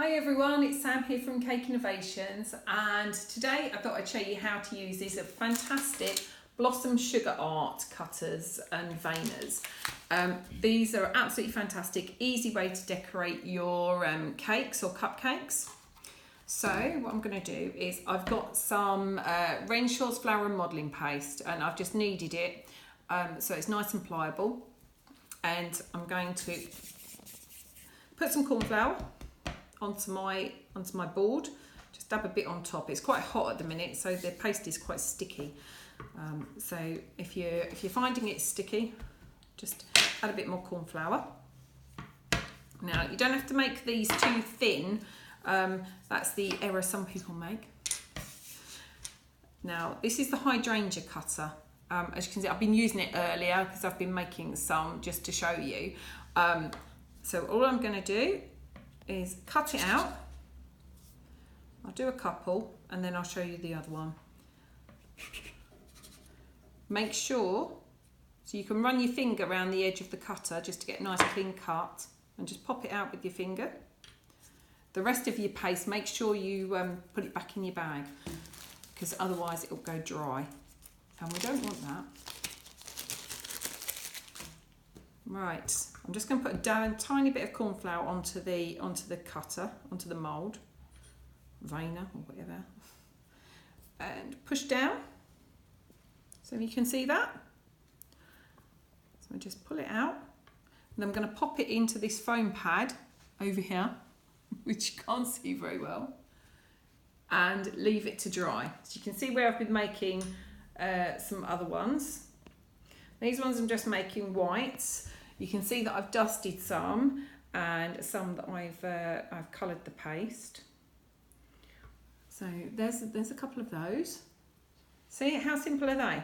Hi everyone, it's Sam here from Cake Innovations, and today I thought I'd show you how to use these fantastic Blossom Sugar Art cutters and veiners. These are absolutely fantastic, easy way to decorate your cakes or cupcakes. So what I'm going to do is I've got some Renshaw's flour and modelling paste, and I've just kneaded it so it's nice and pliable, and I'm going to put some corn flour onto my board. Just dab a bit on top. It's quite hot at the minute, so the paste is quite sticky. So if you're finding it sticky, just add a bit more corn flour. Now you don't have to make these too thin. That's the error some people make. Now this is the hydrangea cutter. As you can see, I've been using it earlier because I've been making some just to show you. So all I'm going to do is cut it out. I'll do a couple and then I'll show you the other one. Make sure, so you can run your finger around the edge of the cutter just to get a nice clean cut, and just pop it out with your finger. The rest of your paste, make sure you put it back in your bag, because otherwise it will go dry and we don't want that. Right, I'm just going to put a tiny bit of corn flour onto the cutter, onto the mould, veiner or whatever, and push down so you can see that. So I just pull it out, and I'm going to pop it into this foam pad over here, which you can't see very well, and leave it to dry. So you can see where I've been making some other ones. These ones I'm just making whites. You can see that I've dusted some, and some that I've coloured the paste. So there's a couple of those. See how simple are they?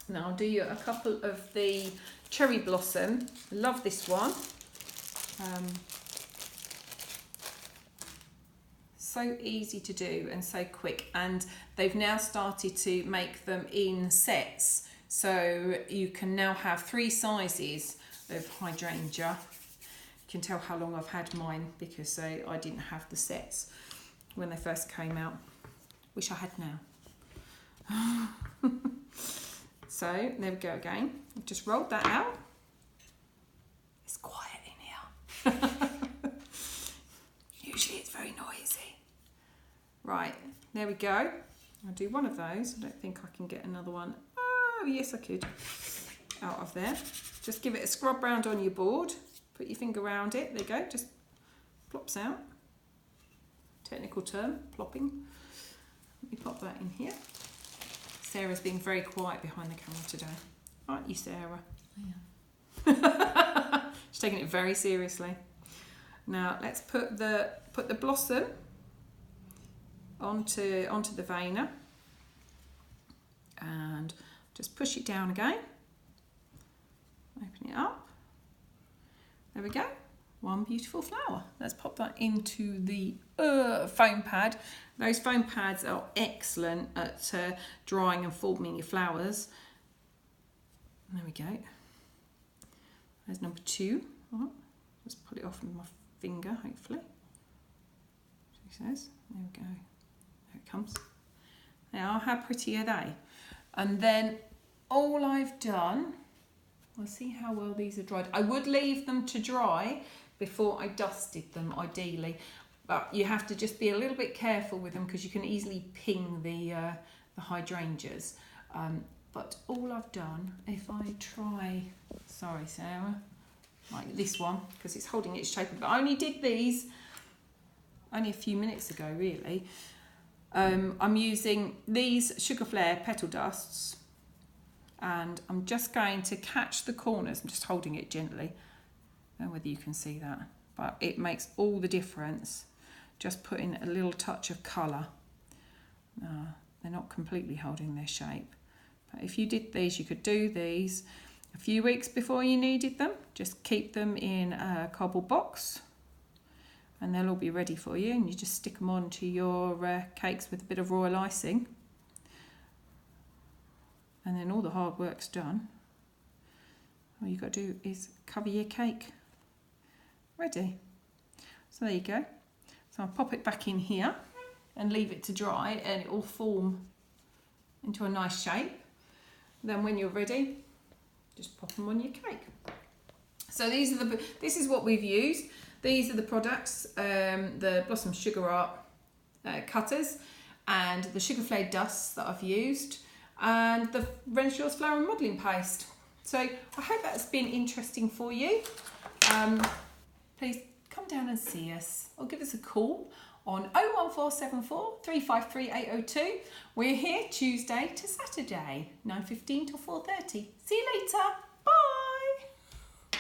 Now I'll do you a couple of the cherry blossom. Love this one. So easy to do and so quick, and they've now started to make them in sets. So you can now have 3 sizes of hydrangea. You can tell how long I've had mine because I didn't have the sets when they first came out. Wish I had now. So there we go again. I've just rolled that out. It's quiet in here. Usually it's very noisy. Right, there we go. I'll do one of those. I don't think I can get another one. Oh, yes, I could. Out of there. Just give it a scrub round on your board. Put your finger around it. There you go. Just plops out. Technical term, plopping. Let me pop that in here. Sarah's being very quiet behind the camera today. Aren't you, Sarah? I am. She's taking it very seriously. Now let's put the blossom onto the veiner, and just push it down again. Open it up. There we go. One beautiful flower. Let's pop that into the foam pad. Those foam pads are excellent at drying and forming your flowers. There we go. There's number 2. Oh, just pull it off with my finger, hopefully. She says. There we go. There it comes. Now, how pretty are they? And then all I've done, I'll see how well these are dried. I would leave them to dry before I dusted them, ideally, but you have to just be a little bit careful with them because you can easily ping the hydrangeas. But all I've done, if I try, sorry Sarah, like this one, because it's holding its shape, but I only did these only a few minutes ago, really. I'm using these Sugar Flare petal dusts, and I'm just going to catch the corners. I'm just holding it gently. I don't know whether you can see that, but it makes all the difference. Just putting a little touch of colour. They're not completely holding their shape. But if you did these, you could do these a few weeks before you needed them. Just keep them in a cardboard box, and they'll all be ready for you, and you just stick them onto your cakes with a bit of royal icing, and then all the hard work's done. All you've got to do is cover your cake. Ready. So there you go. So I'll pop it back in here and leave it to dry, and it will form into a nice shape. Then when you're ready, just pop them on your cake. So this is what we've used. These are the products, the Blossom Sugar Art cutters and the Sugar Flake dusts that I've used, and the Renshaw's flour and modelling paste. So I hope that's been interesting for you. Please come down and see us or give us a call on 01474 353 802. We're here Tuesday to Saturday, 9:15 till 4:30. See you later.